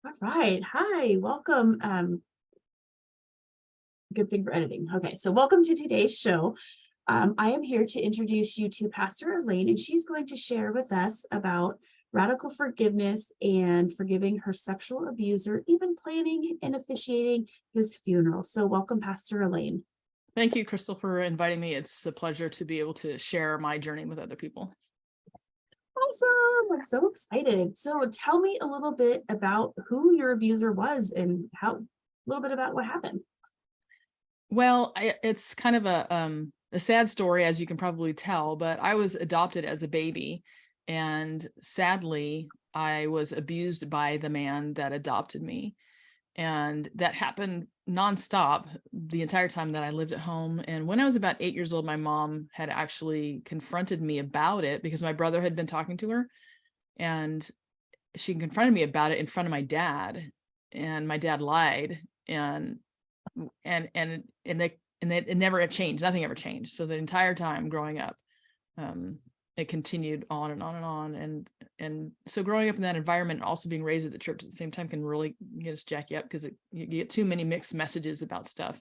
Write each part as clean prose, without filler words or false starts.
All right. Hi, welcome. Good thing for editing. Okay, so welcome to today's show. I am here to introduce you to Pastor Elaine, and she's going to share with us about radical forgiveness and forgiving her sexual abuser, even planning and officiating his funeral. So, welcome, Pastor Elaine. Thank you, Crystal, for inviting me. It's a pleasure to be able to share my journey with other people. Awesome. We're so excited. So, tell me a little bit about who your abuser was and a little bit about what happened. Well, it's kind of a sad story, as you can probably tell, but I was adopted as a baby, and sadly, I was abused by the man that adopted me. And that happened nonstop the entire time that I lived at home. And when I was about 8 years old, my mom had actually confronted me about it because my brother had been talking to her, and she confronted me about it in front of my dad, and my dad lied, and it never changed. Nothing ever changed. So the entire time growing up, um, it continued on and on and on. And so growing up in that environment, and also being raised at the church at the same time, can really get us jack you up, because you get too many mixed messages about stuff.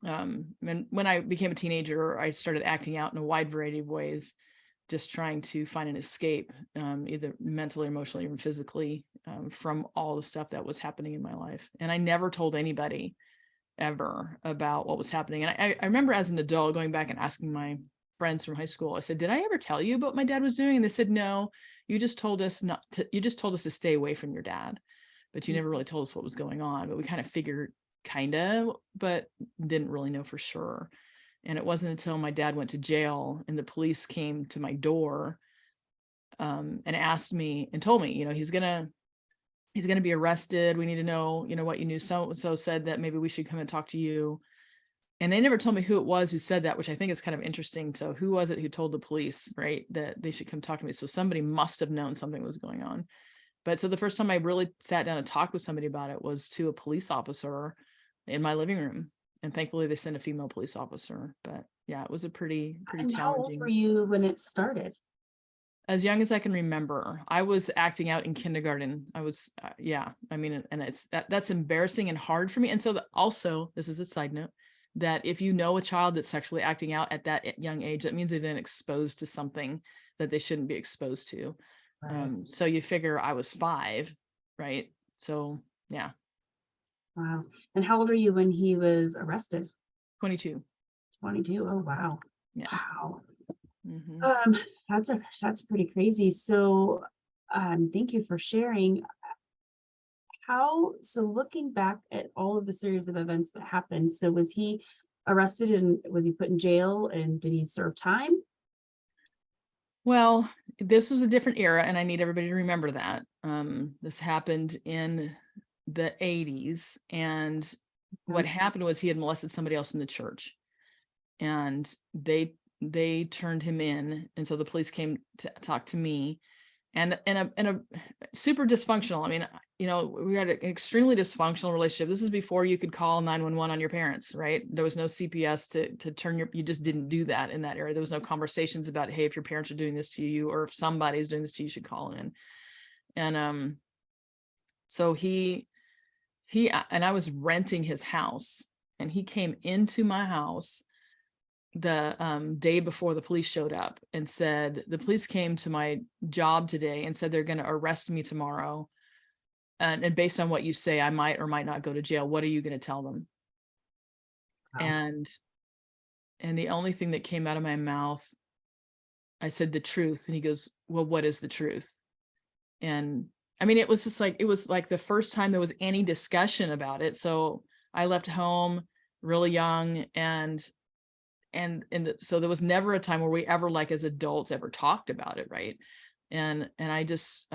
And when I became a teenager, I started acting out in a wide variety of ways, just trying to find an escape, either mentally, emotionally, or physically, from all the stuff that was happening in my life. And I never told anybody ever about what was happening. And I remember as an adult going back and asking my friends from high school, I said, did I ever tell you what my dad was doing? And they said, no, you just told us you just told us to stay away from your dad, but you never really told us what was going on. But we kind of figured, but didn't really know for sure. And it wasn't until my dad went to jail and the police came to my door, and asked me and told me, he's gonna be arrested. We need to know, what you knew. So said that maybe we should come and talk to you. And they never told me who it was who said that, which I think is kind of interesting. So who was it who told the police, right, that they should come talk to me? So somebody must have known something was going on. But so the first time I really sat down and talked with somebody about it was to a police officer in my living room. And thankfully they sent a female police officer. But yeah, it was a pretty And how old were challenging. you when it started? As young as I can remember, I was acting out in kindergarten. I was, yeah, I mean, and that's embarrassing and hard for me. And so also, this is a side note, that if you know a child that's sexually acting out at that young age, that means they've been exposed to something that they shouldn't be exposed to. Right. So you figure I was 5, right? So yeah, Wow. And how old were you when he was arrested? 22. 22. Oh, wow. Yeah. Wow. Hmm. Um, that's pretty crazy. So, thank you for sharing. So looking back at all of the series of events that happened, so was he arrested and was he put in jail and did he serve time? Well, this was a different era, and I need everybody to remember that. This happened in the 80s, and what Um, happened was he had molested somebody else in the church, and they turned him in, and so the police came to talk to me, and a super dysfunctional. I mean, we had an extremely dysfunctional relationship. This is before you could call 911 on your parents, right? There was no CPS to turn you just didn't do that in that area. There was no conversations about, hey, if your parents are doing this to you, or if somebody's doing this to you, you should call in. And so and I was renting his house, and he came into my house the day before the police showed up and said, the police came to my job today and said they're going to arrest me tomorrow, and based on what you say, I might or might not go to jail. What are you going to tell them? wow. And the only thing that came out of my mouth, I said the truth. And he goes, well, what is the truth? And I mean, it was like the first time there was any discussion about it. So I left home really young, so there was never a time where we ever, like, as adults, ever talked about it, right? And I just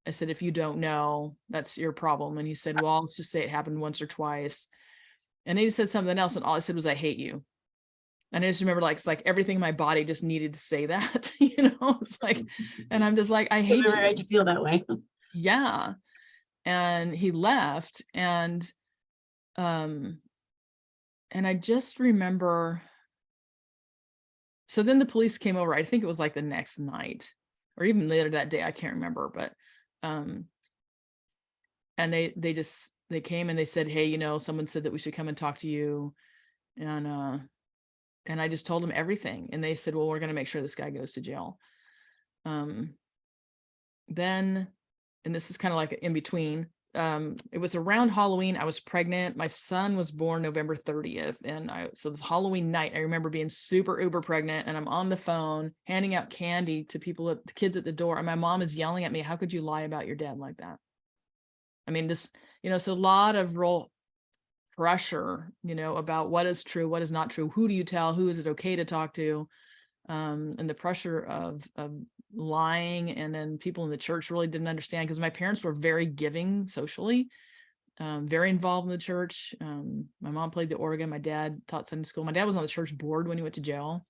I said, if you don't know, that's your problem. And he said, well, let's just say it happened once or twice. And then he said something else, and all I said was, I hate you. And I just remember, like, it's like everything in my body just needed to say that. It's like, and I'm just like, I You have hate every you. right to feel that way. Yeah. And he left, um and I just remember, so then the police came over. I think it was like the next night or even later that day. I can't remember, but um, and they came and they said, hey, someone said that we should come and talk to you. And I just told them everything. And they said, well, we're going to make sure this guy goes to jail. Then, and this is kind of like in between, it was around Halloween. I was pregnant. My son was born November 30th. And so this Halloween night, I remember being super uber pregnant, and I'm on the phone handing out candy to the kids at the door. And my mom is yelling at me, how could you lie about your dad like that? I mean, just, so a lot of real pressure, about what is true, what is not true, who do you tell, who is it okay to talk to, and the pressure of lying. And then people in the church really didn't understand, because my parents were very giving socially, very involved in the church. My mom played the organ, my dad taught Sunday school, my dad was on the church board when he went to jail.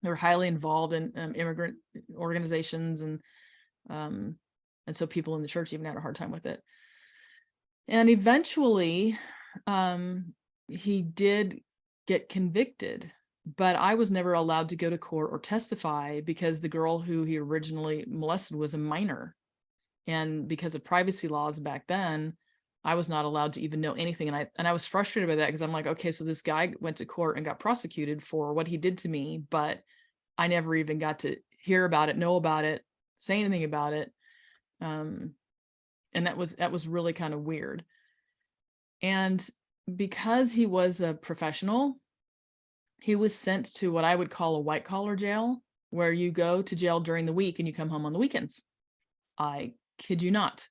They were highly involved in immigrant organizations, and so people in the church even had a hard time with it. And eventually, he did get convicted, but I was never allowed to go to court or testify, because the girl who he originally molested was a minor. And because of privacy laws back then, I was not allowed to even know anything. And I was frustrated by that, because I'm like, okay, so this guy went to court and got prosecuted for what he did to me, but I never even got to hear about it, know about it, say anything about it. And that was really kind of weird. And because he was a professional, he was sent to what I would call a white collar jail, where you go to jail during the week and you come home on the weekends. I kid you not.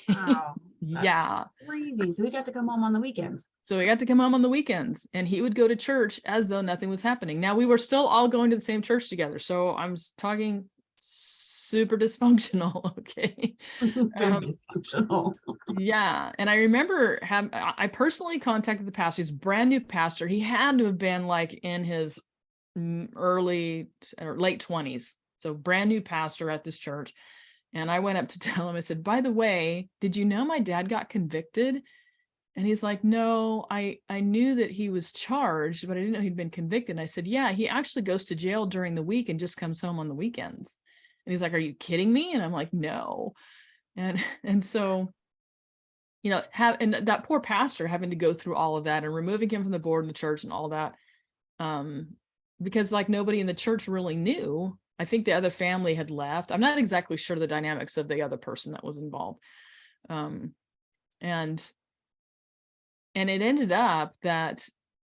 Wow. Yeah. Crazy. So we got to come home on the weekends. So we got to come home on the weekends, and he would go to church as though nothing was happening. Now, we were still all going to the same church together. So I'm talking super dysfunctional. Okay. Very dysfunctional. Yeah. And I remember I personally contacted the pastor. He's a brand new pastor. He had to have been like in his early or late 20s. So brand new pastor at this church. And I went up to tell him, I said, by the way, did you know my dad got convicted? And he's like, no, I knew that he was charged, but I didn't know he'd been convicted. And I said, yeah, he actually goes to jail during the week and just comes home on the weekends. And he's like, are you kidding me? And I'm like, no. And so, and that poor pastor having to go through all of that and removing him from the board in the church and all that, because like nobody in the church really knew. I think the other family had left. I'm not exactly sure the dynamics of the other person that was involved. And it ended up that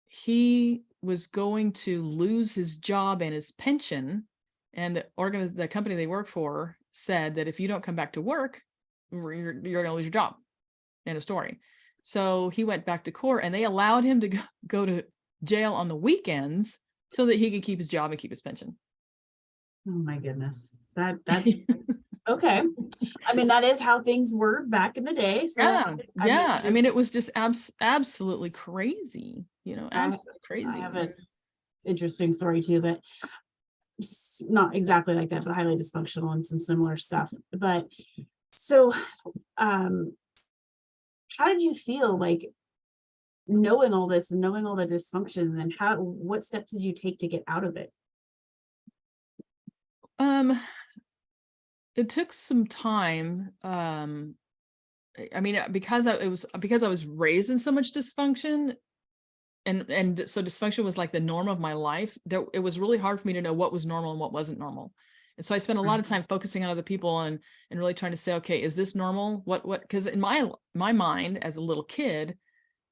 he was going to lose his job and his pension. And the company they work for said that if you don't come back to work, you're going to lose your job. End of story. So he went back to court, and they allowed him to go to jail on the weekends so that he could keep his job and keep his pension. Oh my goodness. That's okay. I mean, that is how things were back in the day. So yeah. I mean, it was just absolutely crazy, absolutely crazy. I have an interesting story too, but not exactly like that, but highly dysfunctional and some similar stuff. But so, how did you feel like knowing all this and knowing all the dysfunction, and what steps did you take to get out of it? It took some time. I mean, because I was raised in so much dysfunction, and so dysfunction was like the norm of my life. It was really hard for me to know what was normal and what wasn't normal. And so I spent a lot of time focusing on other people and really trying to say, okay, is this normal? What, because in my mind as a little kid,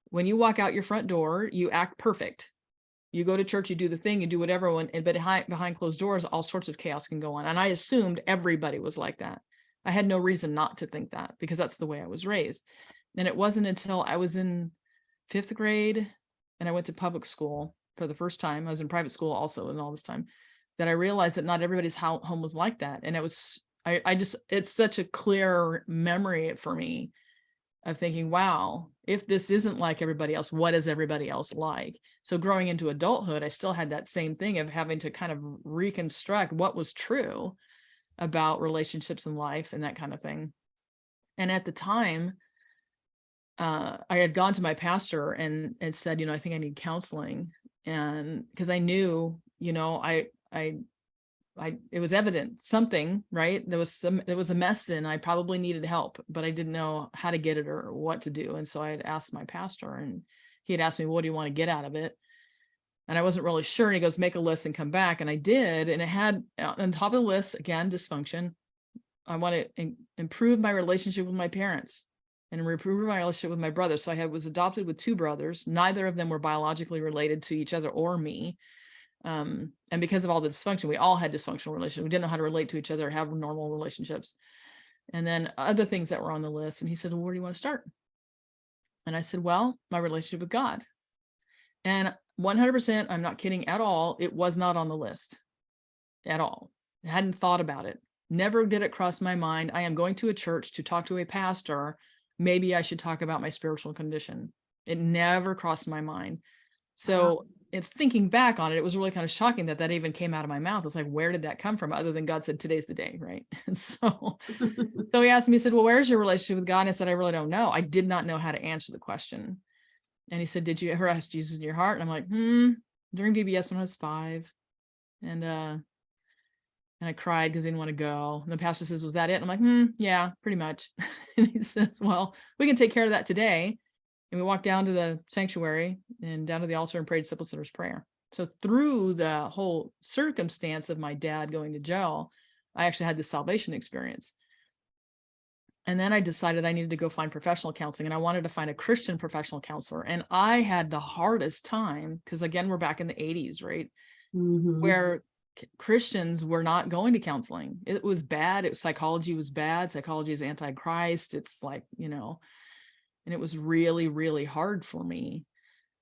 when you walk out your front door, you act perfect. You go to church, you do the thing, you do whatever, but behind closed doors, all sorts of chaos can go on. And I assumed everybody was like that. I had no reason not to think that, because that's the way I was raised. And it wasn't until I was in 5th grade and I went to public school for the first time. I was in private school also in all this time, that I realized that not everybody's home was like that. And it was, it's such a clear memory for me of thinking, wow, if this isn't like everybody else, what is everybody else like? So growing into adulthood, I still had that same thing of having to kind of reconstruct what was true about relationships in life and that kind of thing. And at the time, I had gone to my pastor and said, I think I need counseling. And because I knew, I it was evident something, right? There was a mess and I probably needed help, but I didn't know how to get it or what to do. And so I had asked my pastor, and he had asked me, what do you want to get out of it? And I wasn't really sure. And he goes, make a list and come back. And I did. And it had on top of the list, again, dysfunction. I want to improve my relationship with my parents and improve my relationship with my brother. So I was adopted with 2 brothers. Neither of them were biologically related to each other or me. And because of all the dysfunction, we all had dysfunctional relationships. We didn't know how to relate to each other, or have normal relationships. And then other things that were on the list. And he said, well, where do you want to start? And I said, well, my relationship with God. And 100%, I'm not kidding at all, it was not on the list at all. I hadn't thought about it. Never did it cross my mind. I am going to a church to talk to a pastor. Maybe I should talk about my spiritual condition. It never crossed my mind. So thinking back on it, it was really kind of shocking that even came out of my mouth. It's like, where did that come from? Other than God said, today's the day, right? And so he asked me, he said, well, where's your relationship with God? And I said, I really don't know. I did not know how to answer the question. And he said, did you ever ask Jesus in your heart? And I'm like, during VBS when I was 5. And I cried because I didn't want to go. And the pastor says, was that it? And I'm like, yeah, pretty much. And he says, well, we can take care of that today. And we walked down to the sanctuary and down to the altar and prayed simple sinner's prayer. So through the whole circumstance of my dad going to jail, I actually had this salvation experience. And then I decided I needed to go find professional counseling, and I wanted to find a Christian professional counselor. And I had the hardest time because, again, we're back in the 80s, right? Where Christians were not going to counseling. It was bad. Psychology was bad. Psychology is anti-Christ. It's like, and it was really, really hard for me.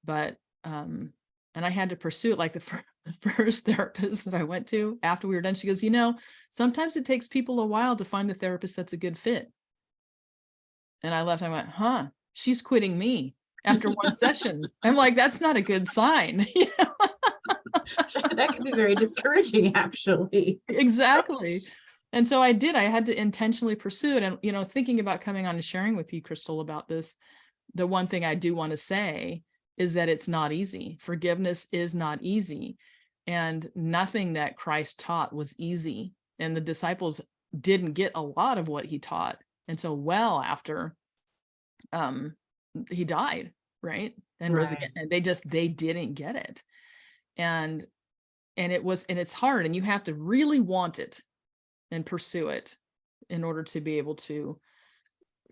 But, and I had to pursue it. Like the first therapist that I went to after we were done, she goes, sometimes it takes people a while to find a therapist that's a good fit. And I left, I went, she's quitting me after one session. I'm like, that's not a good sign. That can be very discouraging, actually. Exactly. And so I had to intentionally pursue it. And, thinking about coming on and sharing with you, Crystal, about this, the one thing I do want to say is that it's not easy. Forgiveness is not easy. And nothing that Christ taught was easy. And the disciples didn't get a lot of what he taught until well after he died, right? And rose again. And they didn't get it. And it's hard, and you have to really want it and pursue it in order to be able to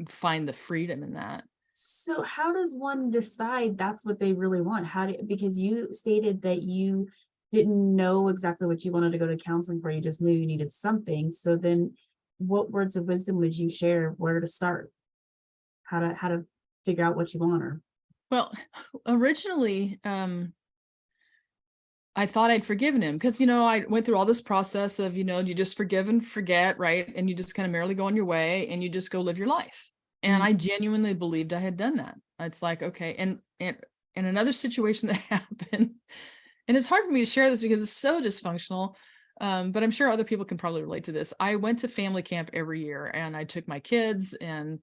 find the freedom in that. So how does one decide that's what they really want? Because you stated that you didn't know exactly what you wanted to go to counseling for, you just knew you needed something. So then what words of wisdom would you share, where to start, how to figure out what you want? Or well, originally I thought I'd forgiven him because, I went through all this process of, you just forgive and forget, right? And you just kind of merrily go on your way and you just go live your life. And I genuinely believed I had done that. It's like, okay. And another situation that happened, and it's hard for me to share this because it's so dysfunctional, but I'm sure other people can probably relate to this. I went to family camp every year, and I took my kids, and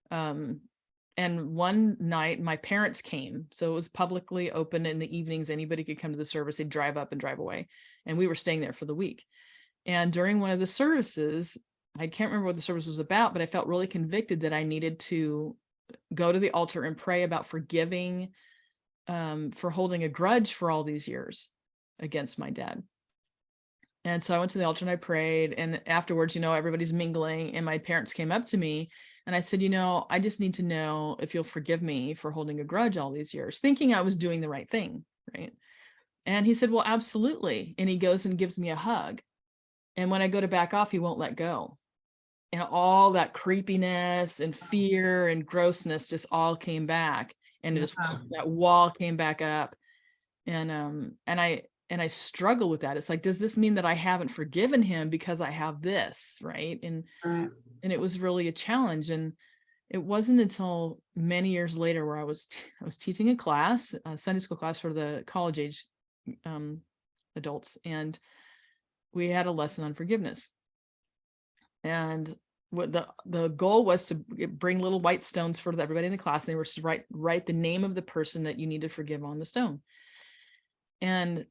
one night my parents came. So it was publicly open in the evenings. Anybody could come to the service. They'd drive up and drive away. And we were staying there for the week. And during one of the services, I can't remember what the service was about, but I felt really convicted that I needed to go to the altar and pray about forgiving for holding a grudge for all these years against my dad. And so I went to the altar and I prayed. And afterwards, everybody's mingling, and my parents came up to me. And I said, I just need to know if you'll forgive me for holding a grudge all these years, thinking I was doing the right thing, right? And he said, well, absolutely. And he goes and gives me a hug. And when I go to back off, he won't let go. And all that creepiness and fear and grossness just all came back. And just that wall came back up. And I struggle with that. It's like, does this mean that I haven't forgiven him because I have this, right? And it was really a challenge. And it wasn't until many years later where I was teaching a class, a Sunday school class for the college age adults, and we had a lesson on forgiveness. And what the goal was to bring little white stones for everybody in the class, and they were to write the name of the person that you need to forgive on the stone. And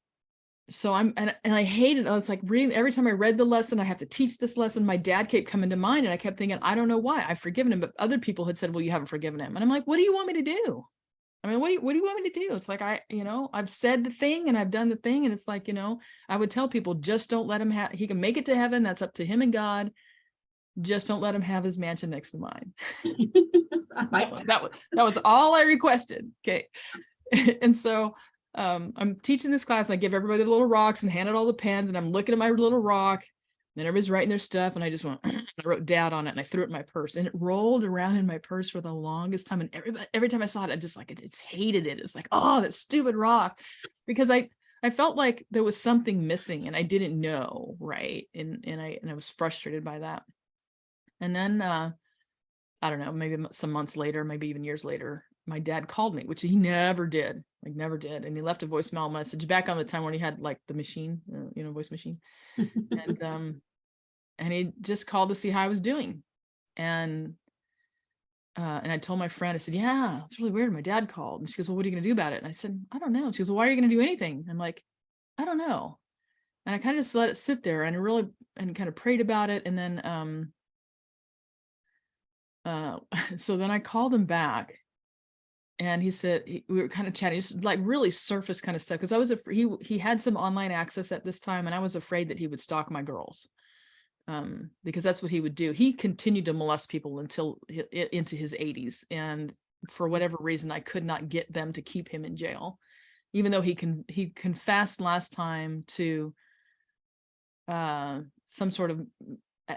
so and I hated, I was like reading, every time I read the lesson, I have to teach this lesson. My dad kept coming to mind and I kept thinking, I don't know why I've forgiven him, but other people had said, well, you haven't forgiven him. And I'm like, what do you want me to do? I mean, what do you want me to do? It's like, I've said the thing and I've done the thing. And it's like, I would tell people, just don't let him he can make it to heaven. That's up to him and God. Just don't let him have his mansion next to mine. That was all I requested. Okay. And so I'm teaching this class. I give everybody the little rocks and handed all the pens, and I'm looking at my little rock, and everybody's writing their stuff. And I just went, I wrote dad on it and I threw it in my purse, and it rolled around in my purse for the longest time. And every time I saw it, I just hated it. It's like, oh, that stupid rock, because I felt like there was something missing and I didn't know. Right. And I was frustrated by that. And then, I don't know, maybe some months later, maybe even years later, my dad called me, which he never did. And he left a voicemail message back on the time when he had like the machine, voice machine. And he just called to see how I was doing. And I told my friend, I said, yeah, it's really weird. My dad called. And she goes, well, what are you going to do about it? And I said, I don't know. She goes, well, why are you going to do anything? I'm like, I don't know. And I kind of just let it sit there and kind of prayed about it. And then, so then I called him back. And he said, we were kind of chatting, just like really surface kind of stuff. Cause I was, he had some online access at this time, and I was afraid that he would stalk my girls. Because that's what he would do. He continued to molest people until into his 80s. And for whatever reason, I could not get them to keep him in jail, even though he confessed last time to some sort of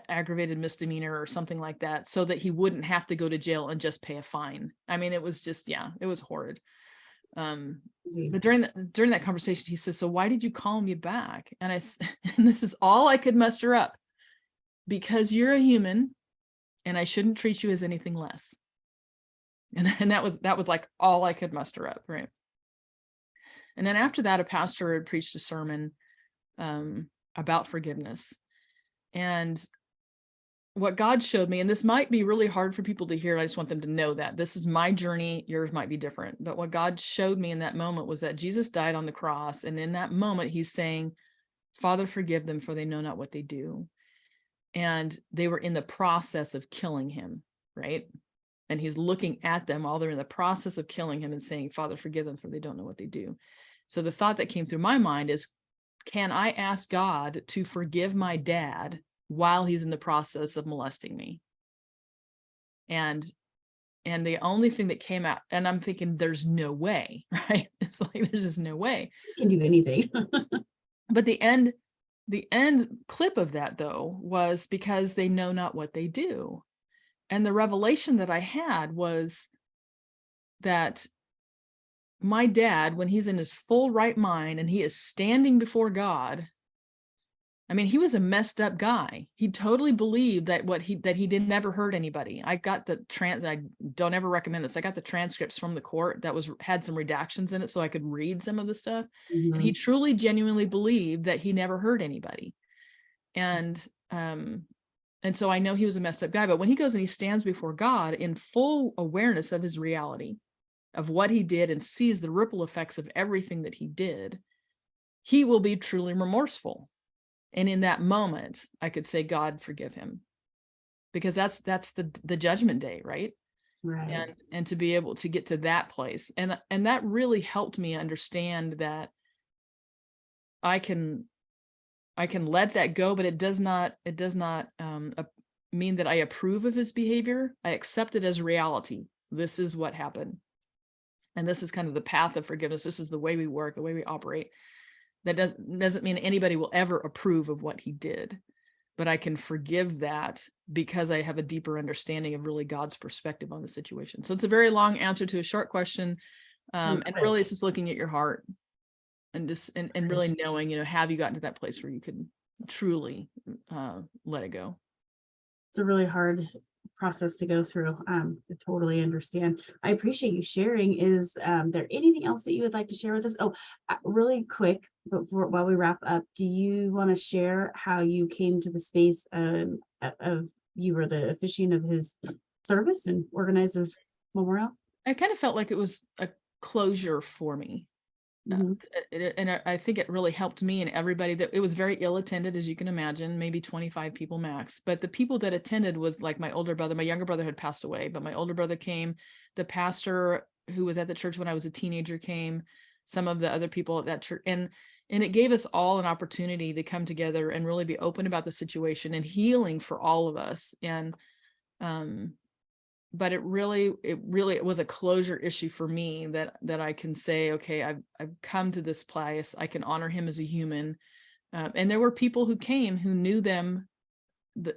aggravated misdemeanor or something like that, so that he wouldn't have to go to jail and just pay a fine. I mean, it was just, it was horrid. But during that conversation, he says, so why did you call me back? And and this is all I could muster up: because you're a human and I shouldn't treat you as anything less. And that was like all I could muster up. Right. And then after that, a pastor had preached a sermon about forgiveness. And what God showed me, and this might be really hard for people to hear, I just want them to know that this is my journey, yours might be different. But what God showed me in that moment was that Jesus died on the cross. And in that moment, he's saying, Father, forgive them, for they know not what they do. And they were in the process of killing him, right? And he's looking at them while they're in the process of killing him and saying, Father, forgive them, for they don't know what they do. So the thought that came through my mind is, can I ask God to forgive my dad while he's in the process of molesting me? And the only thing that came out, and I'm thinking, there's no way, right? It's like, there's just no way. You can do anything. But the end clip of that, though, was because they know not what they do. And the revelation that I had was that my dad, when he's in his full right mind and he is standing before God, I mean, he was a messed up guy. He totally believed that he did never hurt anybody. I got I don't ever recommend this. I got the transcripts from the court that had some redactions in it, so I could read some of the stuff. Mm-hmm. And he truly, genuinely believed that he never hurt anybody. And so I know he was a messed up guy. But when he goes and he stands before God in full awareness of his reality, of what he did, and sees the ripple effects of everything that he did, he will be truly remorseful. And in that moment, I could say, God, forgive him, because that's the judgment day, right? Right. And to be able to get to that place, and that really helped me understand that I can let that go, but it does not mean that I approve of his behavior. I accept it as reality. This is what happened, and this is kind of the path of forgiveness. This is the way we work, the way we operate. That doesn't mean anybody will ever approve of what he did, but I can forgive that because I have a deeper understanding of really God's perspective on the situation. So it's a very long answer to a short question. And really it's just looking at your heart and just, and really knowing, have you gotten to that place where you could truly let it go? It's a really hard process to go through. I totally understand. I appreciate you sharing. Is there anything else that you would like to share with us? Oh, really quick, while we wrap up, do you want to share how you came to the space of you were the officiant of his service and organized his memorial? I kind of felt like it was a closure for me. Mhm. I think it really helped me and everybody. That it was very ill attended, as you can imagine, maybe 25 people max. But the people that attended was like my older brother. My younger brother had passed away, but my older brother came. The pastor who was at the church when I was a teenager came. Some of the other people at that church, and it gave us all an opportunity to come together and really be open about the situation and healing for all of us. And but it was a closure issue for me, that I can say, okay, I've come to this place. I can honor him as a human. And there were people who came who knew them.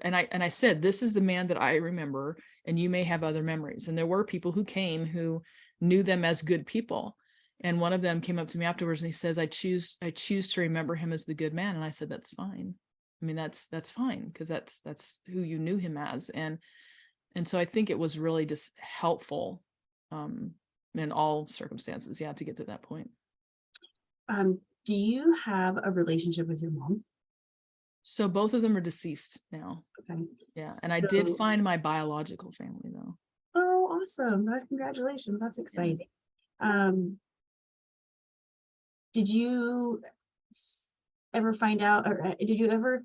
And I said, this is the man that I remember, and you may have other memories. And there were people who came who knew them as good people. And one of them came up to me afterwards and he says, I choose to remember him as the good man. And I said, that's fine. I mean, that's fine, because that's who you knew him as. And so I think it was really just helpful in all circumstances, to get to that point. Do you have a relationship with your mom? So both of them are deceased now. Okay. Yeah. And I did So- find my biological family though. Oh, awesome. Congratulations. That's exciting. Did you ever find out, or did you ever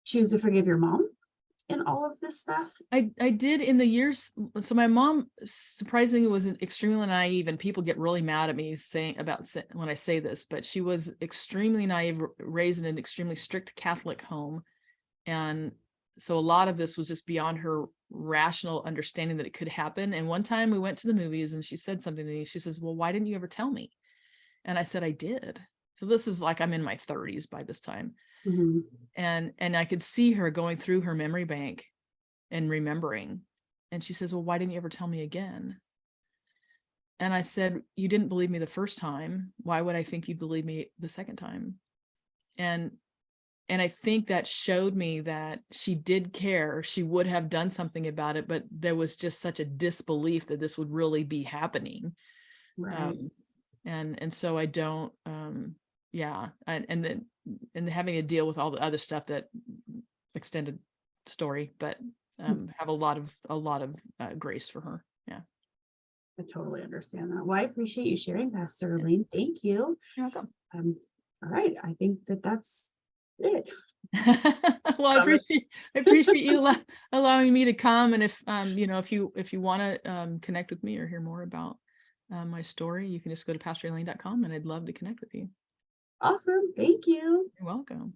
choose to forgive your mom in all of this stuff? I did in the years. So my mom surprisingly was extremely naive, and people get really mad at me when I say this, but she was extremely naive, raised in an extremely strict Catholic home. And so a lot of this was just beyond her rational understanding that it could happen. And one time we went to the movies and she said something to me. She says, well, why didn't you ever tell me? And I said, I did. So this is like, I'm in my 30s by this time. Mm-hmm. And I could see her going through her memory bank and remembering. And she says, well, why didn't you ever tell me again? And I said, you didn't believe me the first time. Why would I think you'd believe me the second time? And I think that showed me that she did care. She would have done something about it, but there was just such a disbelief that this would really be happening. Right. And so I don't, and having to deal with all the other stuff, that extended story, but have a lot of grace for her. Yeah. I totally understand that. Well, I appreciate you sharing, Pastor Elaine. Thank you. You're welcome. All right. I think that's it. Well, I appreciate you allowing me to come. And if you want to connect with me or hear more about my story, you can just go to pastorelaine.com, and I'd love to connect with you. Awesome. Thank you. You're welcome.